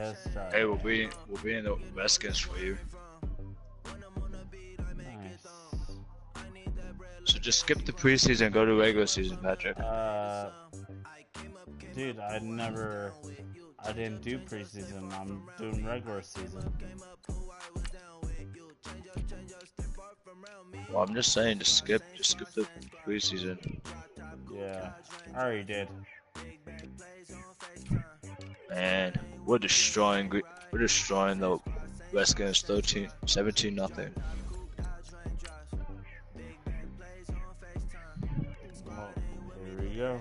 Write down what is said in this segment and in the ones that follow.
has started. Hey, we'll be in the Redskins for you. Nice. So just skip the preseason and go to regular season, Patrick. Dude, I didn't do preseason. I'm doing regular season. Well, I'm just saying, just skip the preseason. Yeah, I already did. Man, we're destroying the Redskins 17-0. Well, here we go.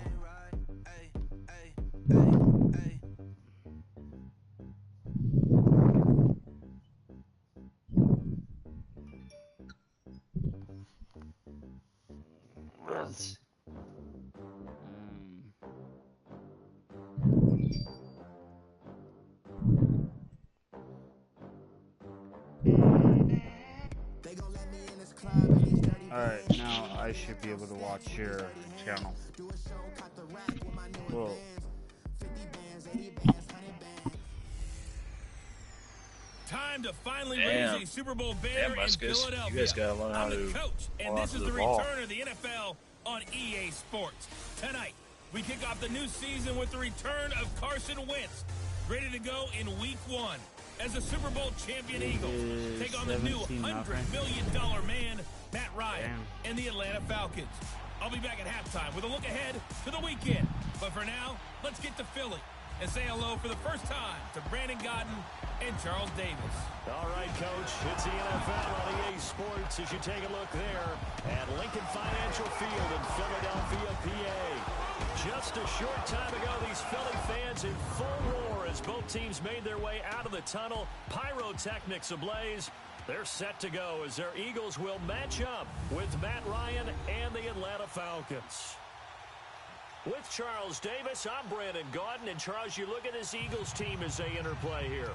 Alright, now I should be able to watch your channel. Cool. Time to finally raise a Super Bowl banner in Philadelphia. You guys gotta learn how I'm to the coach, and this is the return of the NFL on EA Sports. Tonight, we kick off the new season with the return of Carson Wentz, ready to go in Week 1 as the Super Bowl champion Eagles take on the new $100 million man, Matt Ryan, and the Atlanta Falcons. I'll be back at halftime with a look ahead to the weekend. But for now, let's get to Philly and say hello for the first time to Brandon Godden and Charles Davis. All right, Coach, it's the NFL on EA Sports as you take a look there at Lincoln Financial Field in Philadelphia, PA. Just a short time ago, these Philly fans in full roar as both teams made their way out of the tunnel. Pyrotechnics ablaze. They're set to go as their Eagles will match up with Matt Ryan and the Atlanta Falcons. With Charles Davis, I'm Brandon Gaudin. And Charles, you look at this Eagles team as they interplay here.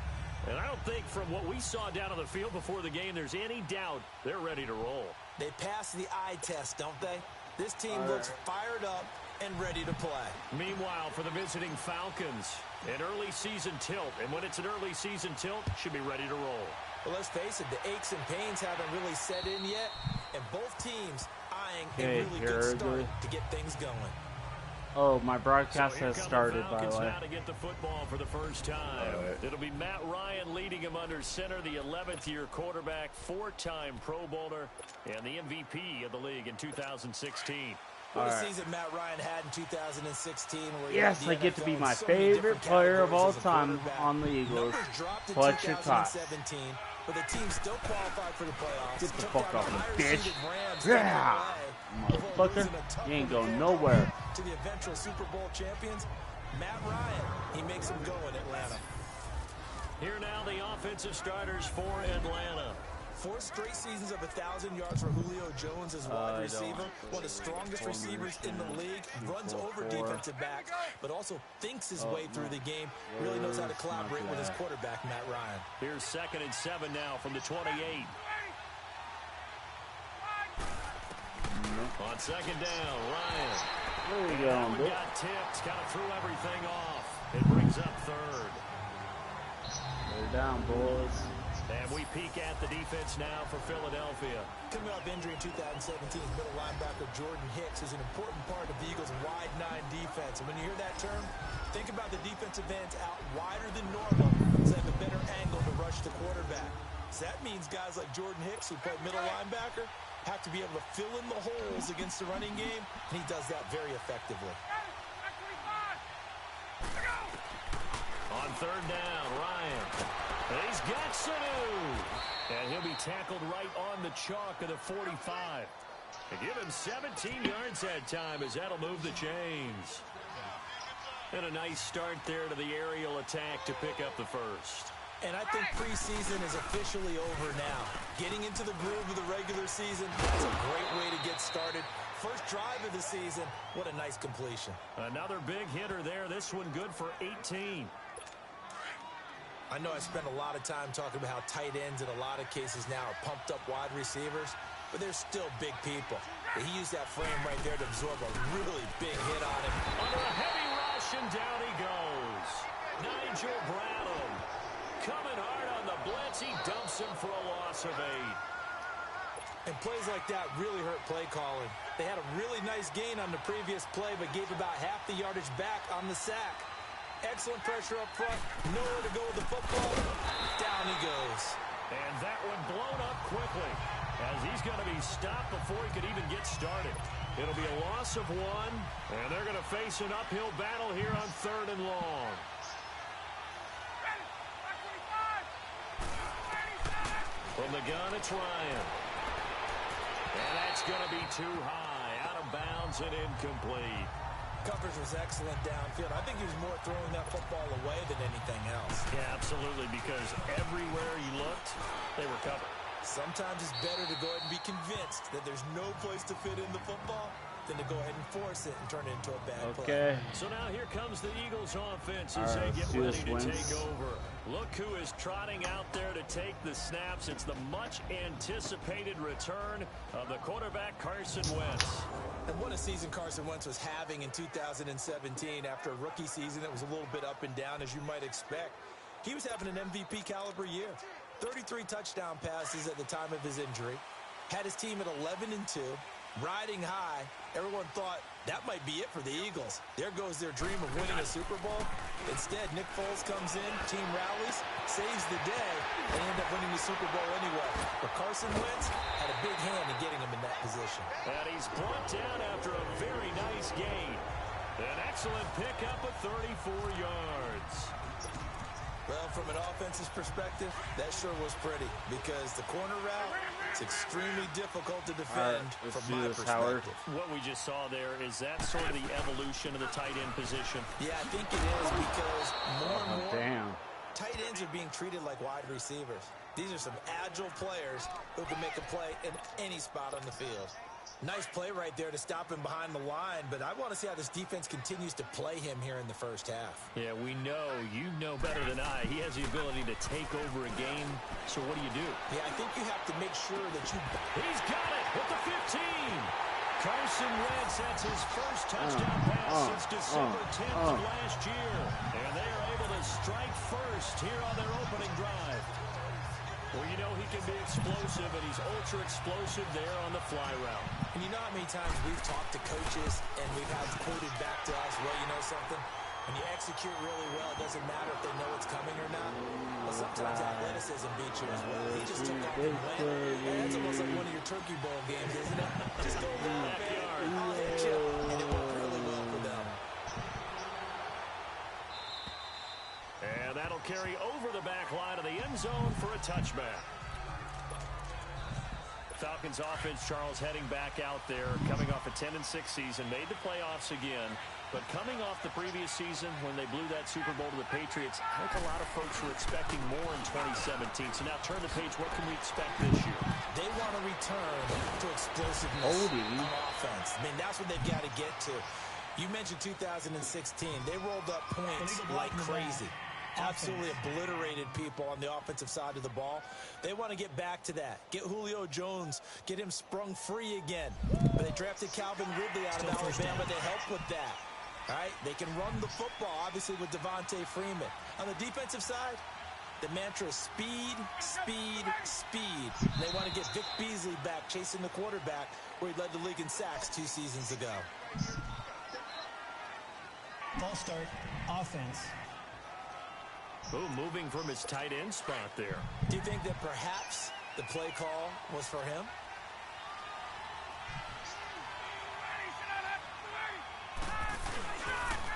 And I don't think from what we saw down on the field before the game, there's any doubt they're ready to roll. They pass the eye test, don't they? This team looks fired up and ready to play. Meanwhile, for the visiting Falcons, an early season tilt. And when it's an early season tilt, should be ready to roll. Well, let's face it, the aches and pains haven't really set in yet. And both teams eyeing a really good start to get things going. Oh, my broadcast has started, by the way. Now to get the football for the first time. It'll be Matt Ryan leading him under center, the 11th-year quarterback, four-time Pro Bowler, and the MVP of the league in 2016. What a season Matt Ryan had in 2016. Where yes, I get to be my favorite player of all time on the Eagles. Clutch your class. But the team still qualified for the playoffs. Get the fuck off me, bitch. Yeah! Motherfucker, you ain't going nowhere. To the eventual Super Bowl champions, Matt Ryan. He makes them go in Atlanta. Here now the offensive starters for Atlanta. 4 straight seasons of 1,000 yards for Julio Jones as wide receiver. One of the strongest receivers in the league. Runs over defensive backs, but also thinks his way through the game. Really knows how to collaborate with his quarterback, Matt Ryan. Here's 2nd and 7 now from the 28. On 2nd down, Ryan. There we go. Got tipped, kind of threw everything off. It brings up 3rd. They're down, boys. And we peek at the defense now for Philadelphia. Coming off injury in 2017, middle linebacker Jordan Hicks is an important part of the Eagles' wide 9 defense. And when you hear that term, think about the defensive ends out wider than normal, so they have a better angle to rush the quarterback. So that means guys like Jordan Hicks, who play middle linebacker, have to be able to fill in the holes against the running game, and he does that very effectively. On 3rd down, Ryan. He's got Sanu. And he'll be tackled right on the chalk of the 45. They give him 17 yards that time as that'll move the chains. And a nice start there to the aerial attack to pick up the first. And I think preseason is officially over now. Getting into the groove of the regular season, that's a great way to get started. First drive of the season, what a nice completion. Another big hitter there. This one good for 18. I know I spent a lot of time talking about how tight ends in a lot of cases now are pumped up wide receivers, but they're still big people. He used that frame right there to absorb a really big hit on him. Under a heavy rush, and down he goes. Nigel Bradham. coming hard on the blitz. He dumps him for a loss of 8. And plays like that really hurt play calling. They had a really nice gain on the previous play, but gave about half the yardage back on the sack. Excellent pressure up front. Nowhere to go with the football. Down he goes. And that one blown up quickly, as he's going to be stopped before he could even get started. It'll be a loss of 1, and they're going to face an uphill battle here on 3rd and long. From the gun, it's Ryan. And that's going to be too high, out of bounds and incomplete. Coverage was excellent downfield. I think he was more throwing that football away than anything else. Yeah, absolutely, because everywhere he looked, they were covered. Sometimes it's better to go ahead and be convinced that there's no place to fit in the football than to go ahead and force it and turn it into a bad play. So now here comes the Eagles offense as they get ready to take over. Look who is trotting out there to take the snaps. It's the much-anticipated return of the quarterback, Carson Wentz. And what a season Carson Wentz was having in 2017 after a rookie season that was a little bit up and down, as you might expect. He was having an MVP caliber year. 33 touchdown passes at the time of his injury. Had his team at 11-2. Riding high. Everyone thought that might be it for the Eagles. There goes their dream of winning a Super Bowl. Instead, Nick Foles comes in, team rallies, saves the day, and end up winning the Super Bowl anyway. But Carson Wentz had a big hand in getting him in that position. And he's brought down after a very nice gain. An excellent pickup of 34 yards. Well, from an offense's perspective, that sure was pretty because the corner route is extremely difficult to defend from my perspective. What we just saw there, is that sort of the evolution of the tight end position? Yeah, I think it is because more and more tight ends are being treated like wide receivers. These are some agile players who can make a play in any spot on the field. Nice play right there to stop him behind the line, but I want to see how this defense continues to play him here in the first half. Yeah, we know. You know better than I. He has the ability to take over a game, so what do you do? Yeah, I think you have to make sure that you... He's got it with the 15! Carson Wentz, that's his first touchdown pass since December 10th of last year. And they are able to strike first here on their opening drive. Well, you know he can be explosive, and he's ultra-explosive there on the fly route. And you know how many times we've talked to coaches, and we've had quoted back to us, well, you know something? When you execute really well, it doesn't matter if they know it's coming or not. Well, sometimes athleticism beats you as well. He just took off and went. And that's almost like one of your Turkey Bowl games, isn't it? Just go down the backyard, I'll hit you. And it worked really well for them. And that'll carry over the back line of the end zone for a touchback. Falcons offense, Charles, heading back out there, coming off a 10-6 season, made the playoffs again. But coming off the previous season when they blew that Super Bowl to the Patriots, I think a lot of folks were expecting more in 2017. So now turn the page, what can we expect this year? They want to return to explosiveness on offense. I mean, that's what they've got to get to. You mentioned 2016. They rolled up points like crazy. Absolutely obliterated people on the offensive side of the ball. They want to get back to that. Get Julio Jones, get him sprung free again. But they drafted Calvin Ridley out of Alabama to help with that. All right, they can run the football, obviously, with Devontae Freeman. On the defensive side, the mantra is speed, speed, speed. And they want to get Vic Beasley back chasing the quarterback where he led the league in sacks 2 seasons ago. False start, offense. Oh, moving from his tight end spot there. Do you think that perhaps the play call was for him?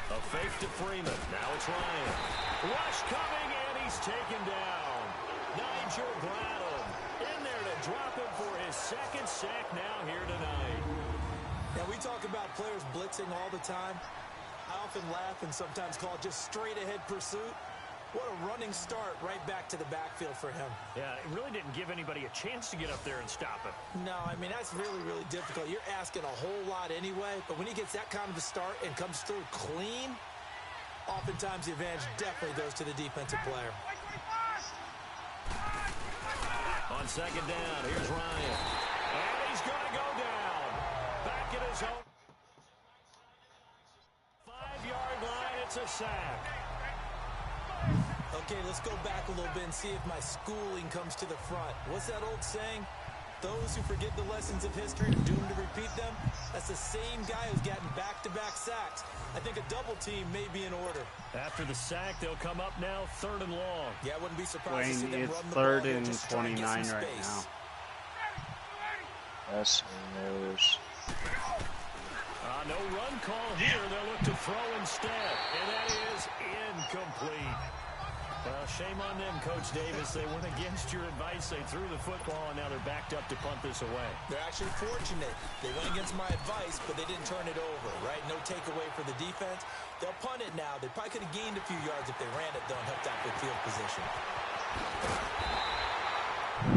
A fake to Freeman. Now it's Ryan. Rush coming, and he's taken down. Nigel Bradham in there to drop him for his second sack now here tonight. Now, we talk about players blitzing all the time. I often laugh and sometimes call it just straight-ahead pursuit. What a running start right back to the backfield for him. Yeah, it really didn't give anybody a chance to get up there and stop him. No, I mean, that's really, really difficult. You're asking a whole lot anyway, but when he gets that kind of a start and comes through clean, oftentimes the advantage definitely goes to the defensive player. On second down, here's Ryan. And he's going to go down. Back at his own 5-yard line, it's a sack. Okay, let's go back a little bit and see if my schooling comes to the front. What's that old saying? Those who forget the lessons of history are doomed to repeat them. That's the same guy who's gotten back-to-back sacks. I think a double team may be in order. After the sack, they'll come up now 3rd and long. Yeah, I wouldn't be surprised to see them It's run the 3rd ball here, and just try and get 29 some right space. now. That's hilarious. No run call here. They'll look to throw instead. And that is incomplete. Well, shame on them, Coach Davis. They went against your advice. They threw the football, and now they're backed up to punt this away. They're actually fortunate. They went against my advice, but they didn't turn it over, right? No takeaway for the defense. They'll punt it now. They probably could have gained a few yards if they ran it, though, and helped out with field position.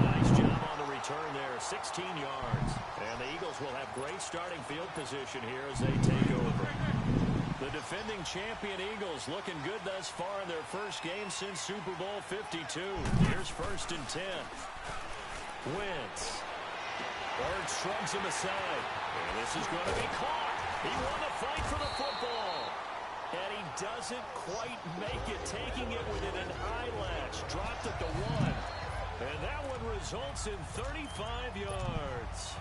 Nice job on the return there, 16 yards. And the Eagles will have great starting field position here as they take over. The defending champion Eagles looking good thus far in their first game since Super Bowl 52. Here's 1st and 10. Wentz. Bird shrugs him aside. And this is going to be caught. He won the fight for the football. And he doesn't quite make it, taking it within an eyelash. Dropped at the 1. And that one results in 35 yards.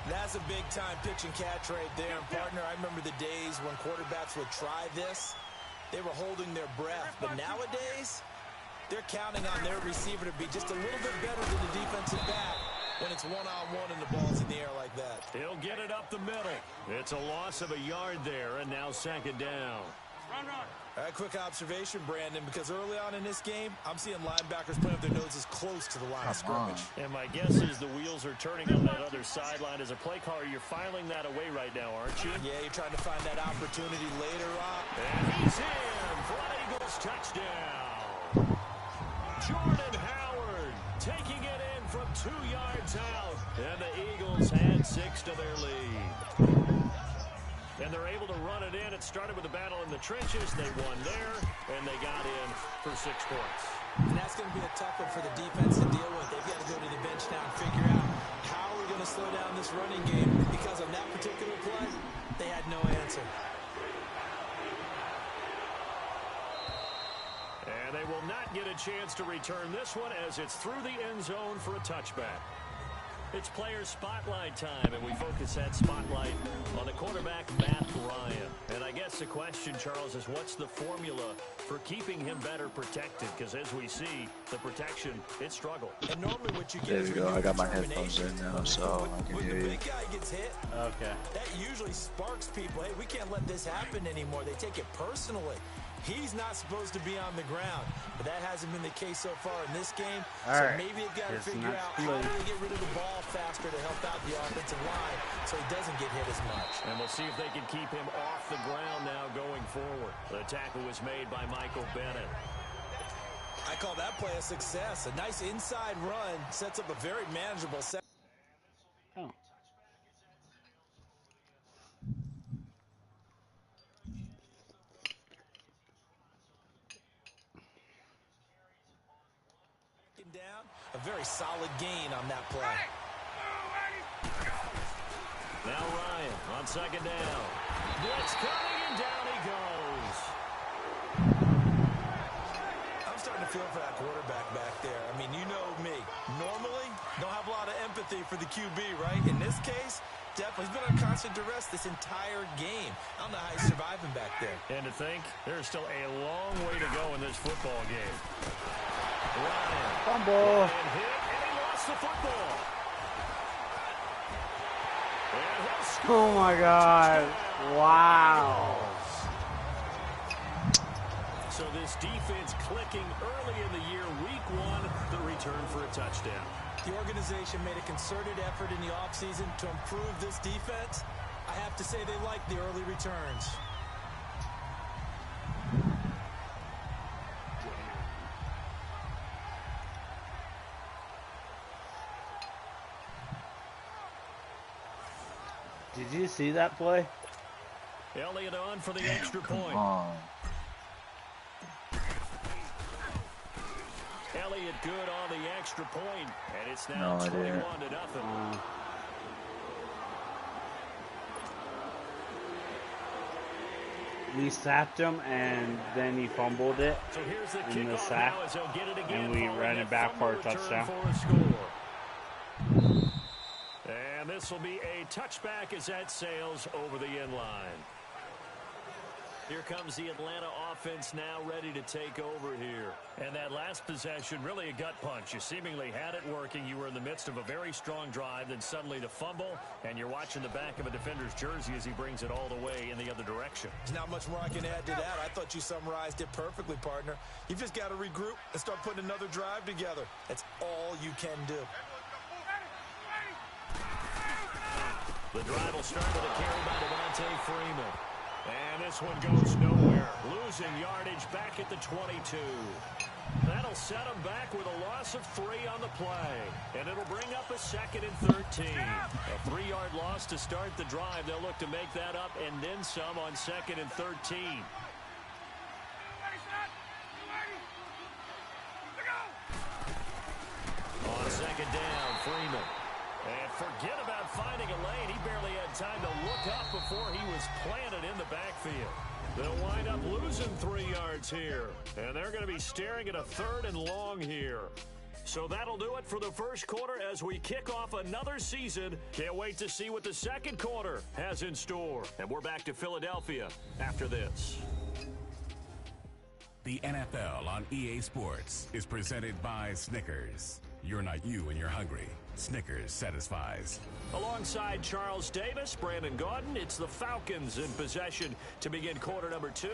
That's a big-time pitch and catch right there. And, partner, I remember the days when quarterbacks would try this. They were holding their breath. But nowadays, they're counting on their receiver to be just a little bit better than the defensive back when it's one-on-one and the ball's in the air like that. He'll get it up the middle. It's a loss of a yard there, and now 2nd down. Run. All right, quick observation, Brandon, because early on in this game, I'm seeing linebackers putting up their noses close to the line of scrimmage. And my guess is the wheels are turning on that other sideline. As a play caller, you're filing that away right now, aren't you? Yeah, you're trying to find that opportunity later on. And he's in for an Eagles touchdown. Jordan Howard taking it in from 2 yards out. And the Eagles had 6 to their lead. And they're able to run it in. It started with a battle in the trenches. They won there, and they got in for 6 points. And that's going to be a tough one for the defense to deal with. They've got to go to the bench now and figure out how we're going to slow down this running game, because on that particular play, they had no answer. And they will not get a chance to return this one as it's through the end zone for a touchback. It's player spotlight time, and we focus that spotlight on the quarterback, Matt Ryan. And I guess the question, Charles, is what's the formula for keeping him better protected? Because as we see, the protection, it struggled. And normally what you get There is we go. I got my headphones in now, so I can when hear the you. big guy gets hit, Okay. that usually sparks people. Hey, we can't let this happen anymore. They take it personally. He's not supposed to be on the ground, but that hasn't been the case so far in this game. All so right. maybe they've got to It's figure not out how late. do they get rid of the ball faster to help out the offensive line so he doesn't get hit as much. And we'll see if they can keep him off the ground now going forward. The tackle was made by Michael Bennett. I call that play a success. A nice inside run sets up a very manageable set. Oh. Down, a very solid gain on that play. Now Ryan on 2nd down. Blitz coming, and down he goes. I'm starting to feel for that quarterback back there. I mean, you know me. Normally, don't have a lot of empathy for the QB, right? In this case, definitely. He's been on constant duress this entire game. I don't know how he's surviving back there. And to think, there's still a long way to go in this football game. Ryan. Fumble. And hit, and he lost the football. And he'll score. Oh my God. Wow. So this defense clicking early in the year, week 1, the return for a touchdown. The organization made a concerted effort in the offseason to improve this defense. I have to say they like the early returns. Did you see that play? Elliott on for the extra point. Come on. Elliott good on the extra point, and it's now No, 21-0. we sacked him, and then he fumbled it So here's the in the kickoff sack, now as they'll get it again and we following ran that it back for a fumble return touchdown. for a score. And this will be a touchback as that sails over the end line. Here comes the Atlanta offense now ready to take over here. And that last possession, really a gut punch. You seemingly had it working. You were in the midst of a very strong drive, then suddenly the fumble, and you're watching the back of a defender's jersey as he brings it all the way in the other direction. There's not much more I can add to that. I thought you summarized it perfectly, partner. You've just got to regroup and start putting another drive together. That's all you can do. The drive will start with a carry by Devontae Freeman. And this one goes nowhere. Losing yardage back at the 22. That'll set him back with a loss of 3 on the play. And it'll bring up a 2nd and 13. A 3-yard loss to start the drive. They'll look to make that up and then some on 2nd and 13. On 2nd down, Freeman. And forget about finding a lane. He barely had time to look up before he was planted in the backfield. They'll wind up losing 3 yards here. And they're going to be staring at a 3rd and long here. So that'll do it for the first quarter as we kick off another season. Can't wait to see what the second quarter has in store. And we're back to Philadelphia after this. The NFL on EA Sports is presented by Snickers. You're not you and you're hungry. Snickers satisfies. Alongside Charles Davis, Brandon Gaudin, it's the Falcons in possession to begin quarter number 2.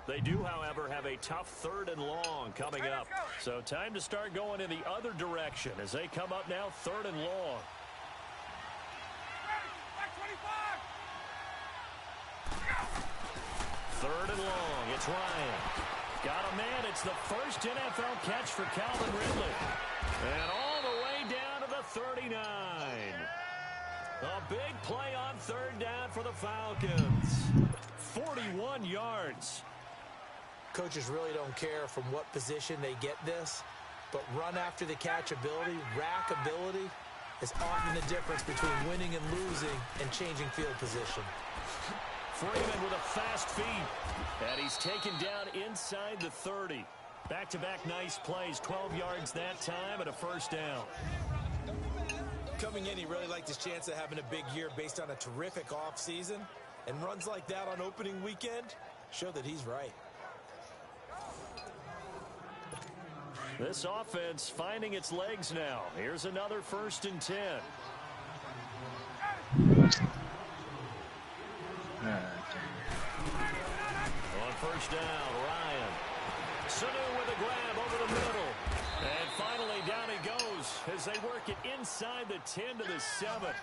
They do, however, have a tough 3rd and long coming up. So time to start going in the other direction as they come up now 3rd and long. Third and long, it's Ryan. Got a man, it's the first NFL catch for Calvin Ridley. And all the way down to the 39. A big play on 3rd down for the Falcons. 41 yards. Coaches really don't care from what position they get this, but run after the catch ability, rack ability, is often the difference between winning and losing and changing field position. Freeman with a fast feed. And he's taken down inside the 30. Back-to-back nice plays, 12 yards that time and a 1st down. Coming in, he really liked his chance of having a big year based on a terrific offseason. And runs like that on opening weekend show that he's right. This offense finding its legs now. Here's another 1st and 10. On 1st down, Ryan. Sanu with a grab over the middle. And finally down he goes as they work it inside the 10 to the 7.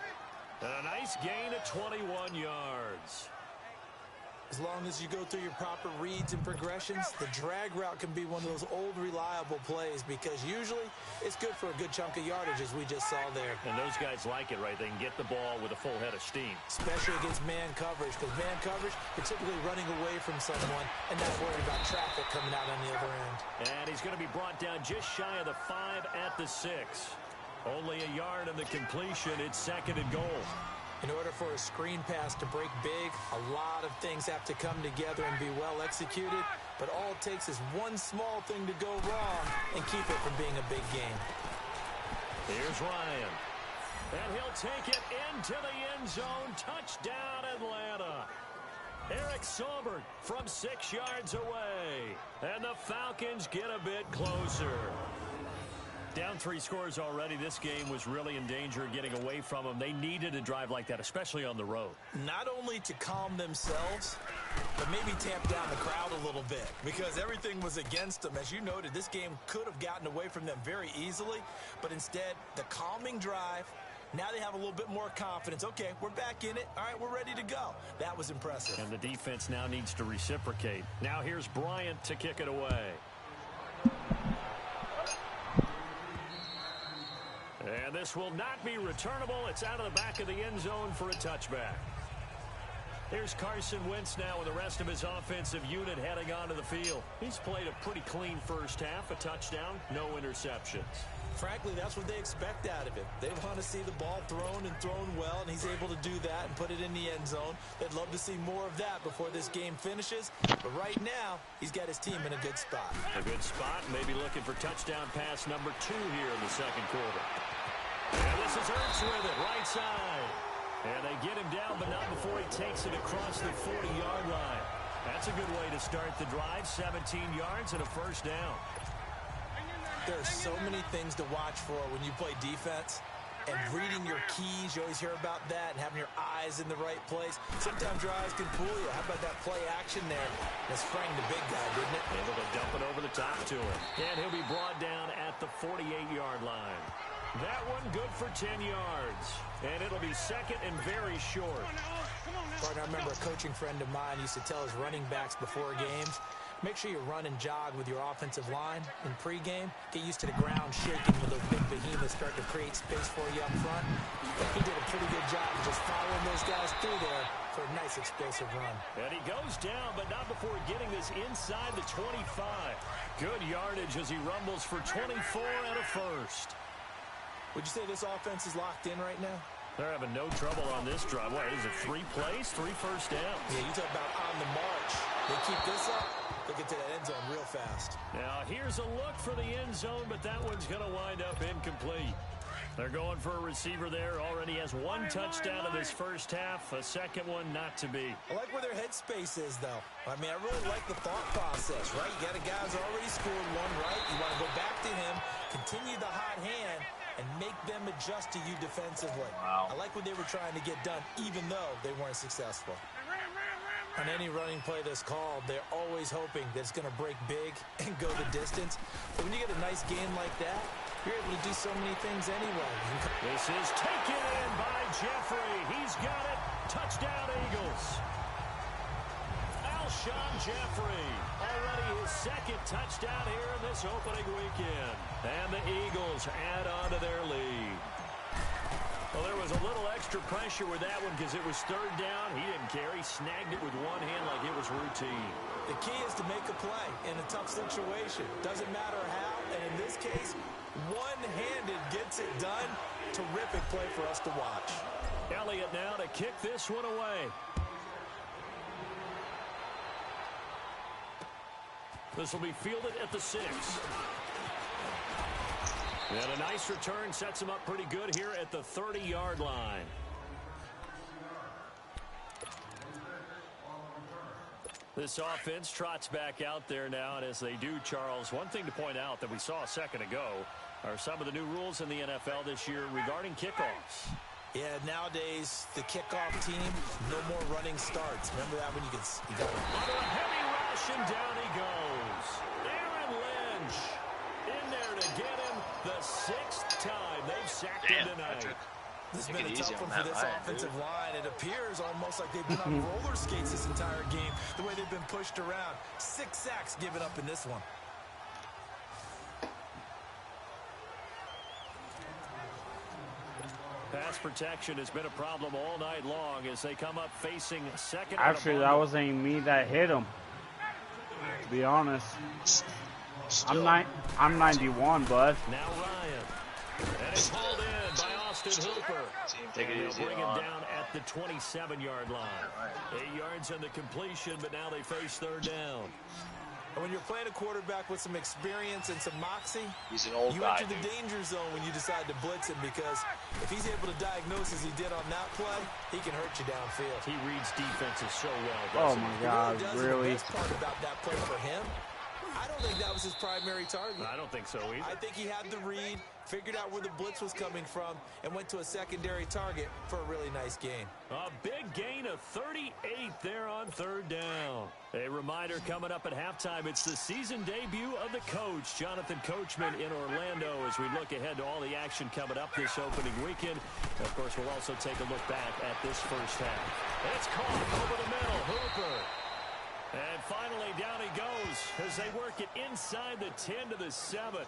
And a nice gain of 21 yards. As long as you go through your proper reads and progressions, the drag route can be one of those old reliable plays because usually it's good for a good chunk of yardage as we just saw there. And those guys like it, right? They can get the ball with a full head of steam. Especially against man coverage because man coverage, you're typically running away from someone and not worried about traffic coming out on the other end. And he's going to be brought down just shy of the 5 at the 6. Only a yard of the completion. It's 2nd and goal. In order for a screen pass to break big, a lot of things have to come together and be well executed, but all it takes is one small thing to go wrong and keep it from being a big game. Here's Ryan. And he'll take it into the end zone. Touchdown, Atlanta. Eric Saubert from 6 yards away. And the Falcons get a bit closer. Down 3 scores already. This game was really in danger of getting away from them. They needed a drive like that, especially on the road. Not only to calm themselves, but maybe tamp down the crowd a little bit because everything was against them. As you noted, this game could have gotten away from them very easily, but instead, the calming drive, now they have a little bit more confidence. Okay, we're back in it. All right, we're ready to go. That was impressive. And the defense now needs to reciprocate. Now here's Bryant to kick it away. And this will not be returnable. It's out of the back of the end zone for a touchback. Here's Carson Wentz now with the rest of his offensive unit heading onto the field. He's played a pretty clean first half, a touchdown, no interceptions. frankly, that's what they expect out of him. They want to see the ball thrown and thrown well, and he's able to do that and put it in the end zone. They'd love to see more of that before this game finishes. But right now, he's got his team in a good spot. A good spot, maybe looking for touchdown pass number 2 here in the second quarter. And this is Ertz with it, right side. And they get him down, but not before he takes it across the 40-yard line. That's a good way to start the drive, 17 yards and a first down. There's so many things to watch for when you play defense. And reading your keys, you always hear about that, and having your eyes in the right place. Sometimes your eyes can fool you. How about that play action there? That sprang the big guy, didn't it? Able to dump it over the top to him. And he'll be brought down at the 48-yard line. That one good for 10 yards. And it'll be second and very short. Partner, I remember a coaching friend of mine used to tell his running backs before games, make sure you run and jog with your offensive line in pregame. Get used to the ground shaking when those big behemoths start to create space for you up front. He did a pretty good job of just following those guys through there for a nice explosive run. And he goes down, but not before getting this inside the 25. Good yardage as he rumbles for 24 and a first. Would you say this offense is locked in right now? They're having no trouble on this drive. What is it, 3 plays, 3 first downs? Yeah, you talk about on the march. They keep this up, they'll get to that end zone real fast. Now, here's a look for the end zone, but that one's going to wind up incomplete. They're going for a receiver there. Already has 1 touchdown in this first half. A second one not to be. I like where their headspace is, though. I mean, I really like the thought process, right? You got a guy who's already scored 1, right? You want to go back to him, continue the hot hand, and make them adjust to you defensively. Wow. I like what they were trying to get done, even though they weren't successful. On any running play that's called, they're always hoping that it's going to break big and go the distance. But when you get a nice game like that, you're able to do so many things anyway. This is taken in by Jeffrey. He's got it. Touchdown, Eagles. Alshon Jeffrey, already his second touchdown here in this opening weekend. And the Eagles add on to their lead. Well, there was a little extra pressure with that one because it was third down. He didn't care. He snagged it with one hand like it was routine. The key is to make a play in a tough situation. Doesn't matter how, and in this case, one-handed gets it done. Terrific play for us to watch. Elliott now to kick this one away. This will be fielded at the 6. And a nice return sets him up pretty good here at the 30-yard line. This offense trots back out there now, and as they do, Charles, one thing to point out that we saw a second ago are some of the new rules in the NFL this year regarding kickoffs. Yeah, nowadays, the kickoff team, no more running starts. Remember that when you got under a heavy rush, and down he goes. Aaron Lynch in there to get him the 6th time they've sacked him tonight. This has been a tough one for this offensive line. It appears almost like they've been on roller skates this entire game, the way they've been pushed around. 6 sacks given up in this one. Pass protection has been a problem all night long as they come up facing second. Actually, that wasn't me that hit him. To be honest, I'm 91, bud. Now Ryan, and it's hauled in by Austin Hooper. Take it easy. Bring him down at the 27-yard line. 8 yards on the completion, but now they face third down. And when you're playing a quarterback with some experience and some moxie, he's an old you guy, enter the danger zone when you decide to blitz him, because if he's able to diagnose as he did on that play, he can hurt you downfield. He reads defenses so well. Oh my God, really? The best part about that play for him, I don't think that was his primary target. I don't think so either. I think he had the read, figured out where the blitz was coming from, and went to a secondary target for a really nice gain. A big gain of 38 there on third down. A reminder coming up at halftime, it's the season debut of the coach, Jonathan Coachman, in Orlando, as we look ahead to all the action coming up this opening weekend. And of course, we'll also take a look back at this first half. It's caught over the middle, Hooper. And finally, down he goes as they work it inside the 10 to the 7.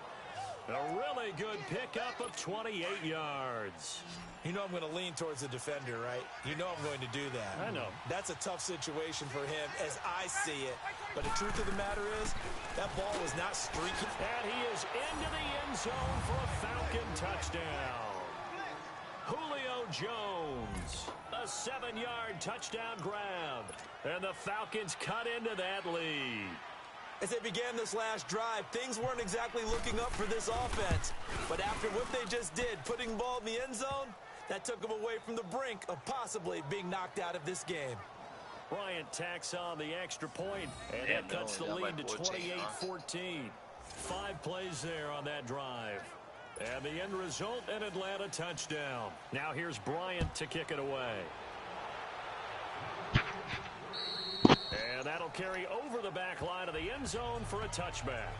A really good pickup of 28 yards. You know I'm going to lean towards the defender, right? You know I'm going to do that. I know. That's a tough situation for him as I see it. But the truth of the matter is, that ball was not streaking. And he is into the end zone for a Falcon touchdown. Julio Jones, a 7-yard touchdown grab. And the Falcons cut into that lead. As they began this last drive, things weren't exactly looking up for this offense. But after what they just did, putting the ball in the end zone, that took them away from the brink of possibly being knocked out of this game. Bryant tacks on the extra point, and that cuts the lead to 28-14. 5 plays there on that drive. And the end result, an Atlanta touchdown. Now here's Bryant to kick it away. And that'll carry over the back line of the end zone for a touchback.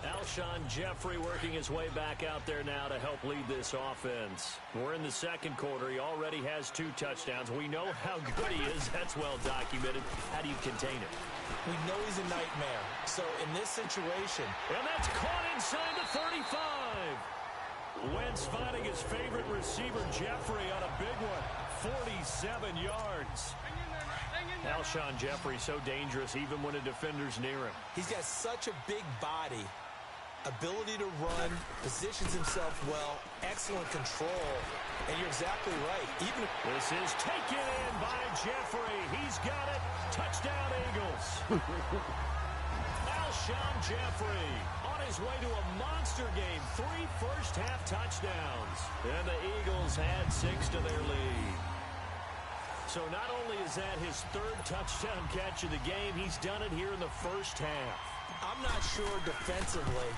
Alshon Jeffrey working his way back out there now to help lead this offense. We're in the second quarter. He already has 2 touchdowns. We know how good he is. That's well documented. How do you contain him? We know he's a nightmare. So in this situation... And that's caught inside the 35. Wentz finding his favorite receiver, Jeffrey, on a big one. 47 yards. Alshon Jeffrey so dangerous even when a defender's near him. He's got such a big body, ability to run, positions himself well, excellent control, and you're exactly right. Even this is taken in by Jeffrey. He's got it. Touchdown, Eagles. Alshon Jeffrey on his way to a monster game. 3 first-half touchdowns. And the Eagles add 6 to their lead. So not only is that his 3rd touchdown catch of the game, he's done it here in the first half. I'm not sure defensively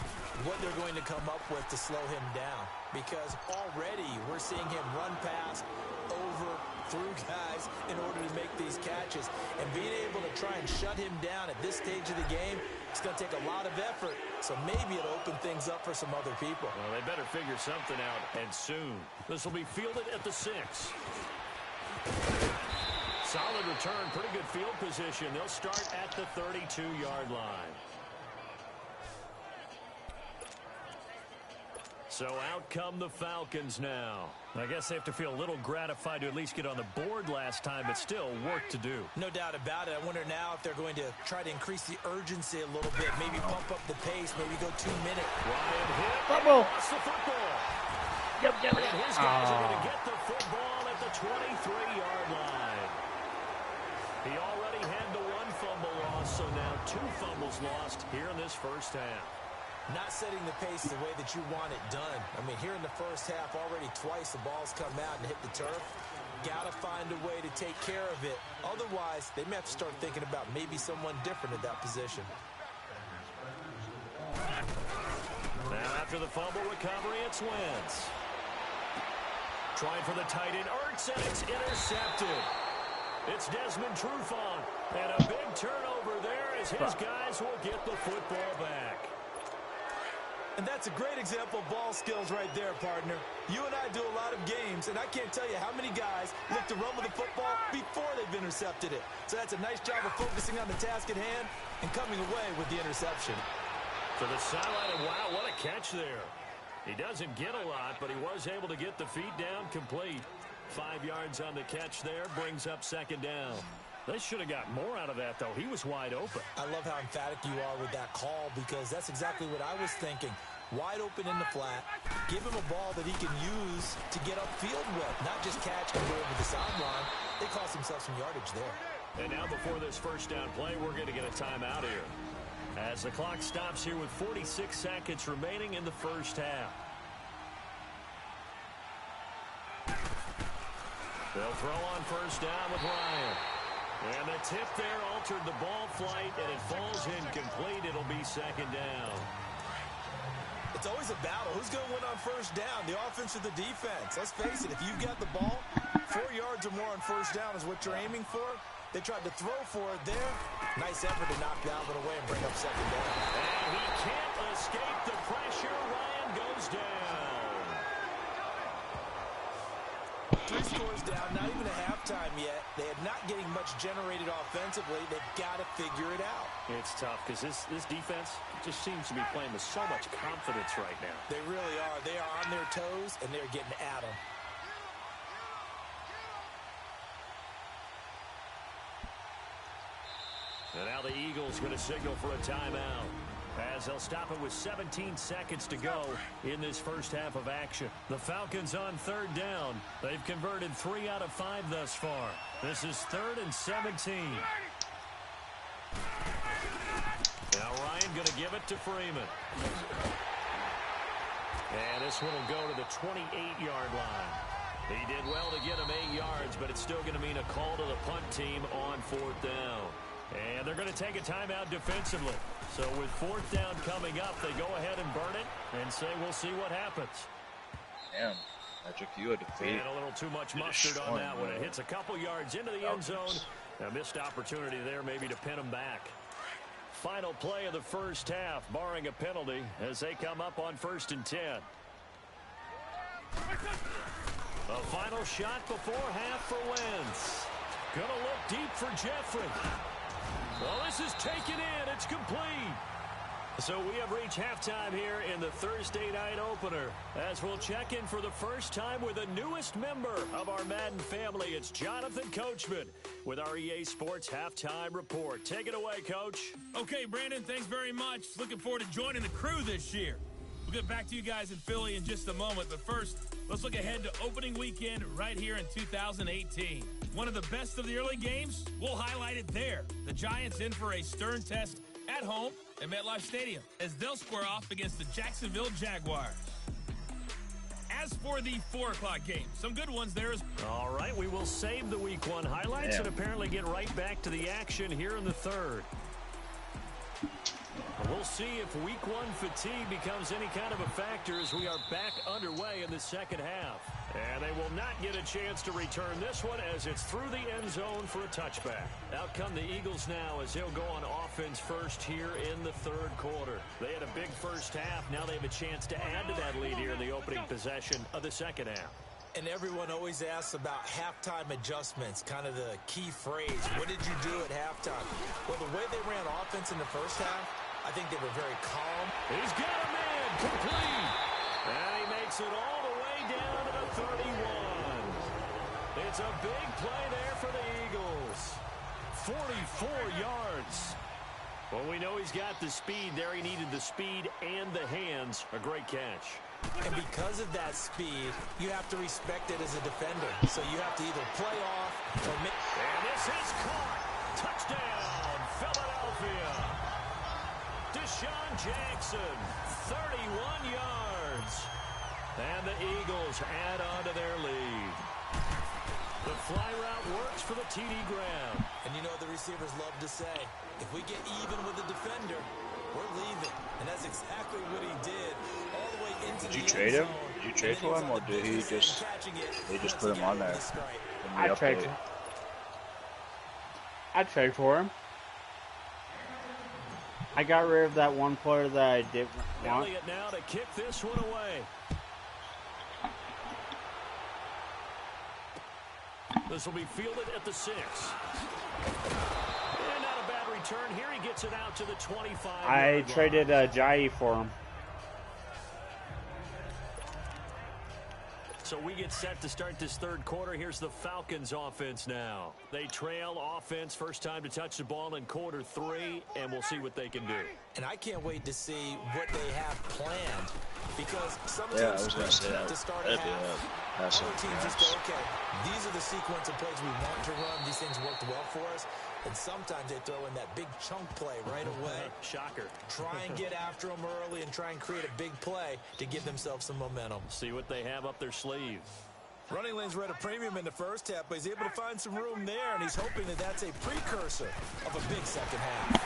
what they're going to come up with to slow him down, because already we're seeing him run past, over, through guys in order to make these catches. And being able to try and shut him down at this stage of the game, it's going to take a lot of effort. So maybe it'll open things up for some other people. Well, they better figure something out, and soon. This will be fielded at the 6. Solid return, pretty good field position. They'll start at the 32-yard line. So out come the Falcons now. I guess they have to feel a little gratified to at least get on the board last time, but still work to do. No doubt about it. I wonder now if they're going to try to increase the urgency a little bit, maybe pump up the pace, maybe go 2 minute. Ryan hit. Fumble. Lost the football. Yep. And his guys are going to get the football at the 23-yard line. He already had the 1 fumble loss, so now 2 fumbles lost here in this first half. Not setting the pace the way that you want it done. I mean, here in the first half, already twice the ball's come out and hit the turf. Got to find a way to take care of it. Otherwise, they may have to start thinking about maybe someone different at that position. Now after the fumble recovery, it's Wentz. Trying for the tight end, Ertz, and it's intercepted. It's Desmond Trufant, and a big turnover there as his guys will get the football back. And that's a great example of ball skills right there, partner. You and I do a lot of games, and I can't tell you how many guys look to run with the football before they've intercepted it. So that's a nice job of focusing on the task at hand and coming away with the interception. To the sideline, and wow, what a catch there. He doesn't get a lot, but he was able to get the feet down complete. 5 yards on the catch there, brings up 2nd down. They should have got more out of that, though. He was wide open. I love how emphatic you are with that call, because that's exactly what I was thinking. Wide open in the flat. Give him a ball that he can use to get upfield with, not just catch and go over the sideline. They cost themselves some yardage there. And now before this first down play, we're going to get a timeout here, as the clock stops here with 46 seconds remaining in the first half. They'll throw on first down with Ryan. And the tip there altered the ball flight, and it falls incomplete. It'll be 2nd down. It's always a battle. Who's going to win on first down, the offense or the defense? Let's face it, if you've got the ball, 4 yards or more on first down is what you're aiming for. They tried to throw for it there. Nice effort to knock that one away and bring up 2nd down. And he can't escape the pressure. Ryan goes down. 3 scores down, not even a half halftime yet. They are not getting much generated offensively. They've got to figure it out. It's tough because this defense just seems to be playing with so much confidence right now. They really are. They are on their toes, and they're getting at them. And now the Eagles going to signal for a timeout, as they'll stop it with 17 seconds to go in this first half of action. The Falcons on third down. They've converted 3 out of 5 thus far. This is 3rd and 17. Now Ryan going to give it to Freeman. And this one will go to the 28-yard line. He did well to get him 8 yards, but it's still going to mean a call to the punt team on 4th down. And they're going to take a timeout defensively. So with 4th down coming up, they go ahead and burn it and say we'll see what happens. Damn, Magic, you had to beat. And a little too much mustard on that one. It hits a couple yards into the end zone. A missed opportunity there maybe to pin them back. Final play of the first half, barring a penalty, as they come up on 1st and 10. A final shot before half for Wentz. Gonna look deep for Jeffrey. Well, this is taken in. It's complete. So we have reached halftime here in the Thursday night opener, as we'll check in for the first time with the newest member of our Madden family. It's Jonathan Coachman with our EA Sports Halftime Report. Take it away, Coach. Okay, Brandon, thanks very much. Looking forward to joining the crew this year. We'll get back to you guys in Philly in just a moment, but first, let's look ahead to opening weekend right here in 2018. One of the best of the early games, we'll highlight it there. The Giants in for a stern test at home at MetLife Stadium as they'll square off against the Jacksonville Jaguars. As for the 4 o'clock game, some good ones there. All right, we will save the Week 1 highlights and apparently get right back to the action here in the 3rd. We'll see if Week 1 fatigue becomes any kind of a factor as we are back underway in the second half. And they will not get a chance to return this one as it's through the end zone for a touchback. Out come the Eagles now as they'll go on offense first here in the 3rd quarter. They had a big first half. Now they have a chance to add to that lead here in the opening possession of the second half. And everyone always asks about halftime adjustments, kind of the key phrase. What did you do at halftime? Well, the way they ran offense in the first half, I think they were very calm. He's got a man complete. And he makes it all the way down to the 31. It's a big play there for the Eagles. 44 yards. Well, we know he's got the speed there. He needed the speed and the hands. A great catch. And because of that speed, you have to respect it as a defender. So you have to either play off or make... And this is caught. Touchdown, Philadelphia. Deshaun Jackson, 31 yards. And the Eagles add on to their lead. The fly route works for the TD grab. And you know the receivers love to say, if we get even with the defender, we're leaving. And that's exactly what he did all the way into the end zone. Did you trade him? Did you trade for him, or did he just... They just put him on there? I'd trade for him. I got rid of that one player that I didn't want. Elliott now to kick this one away. This will be fielded at the 6. And not a bad return here. He gets it out to the 25. I traded Jai for him. So we get set to start this 3rd quarter. Here's the Falcons offense now. They trail offense, first time to touch the ball in quarter 3, and we'll see what they can do. And I can't wait to see what they have planned, because some teams to start a half, other teams just go, okay, these are the sequence of plays we want to run. These things worked well for us. And sometimes they throw in that big chunk play right away. Shocker. Try and get after them early and try and create a big play to give themselves some momentum. See what they have up their sleeve. Running lanes were at a premium in the first half, but he's able to find some room there, and he's hoping that that's a precursor of a big second half.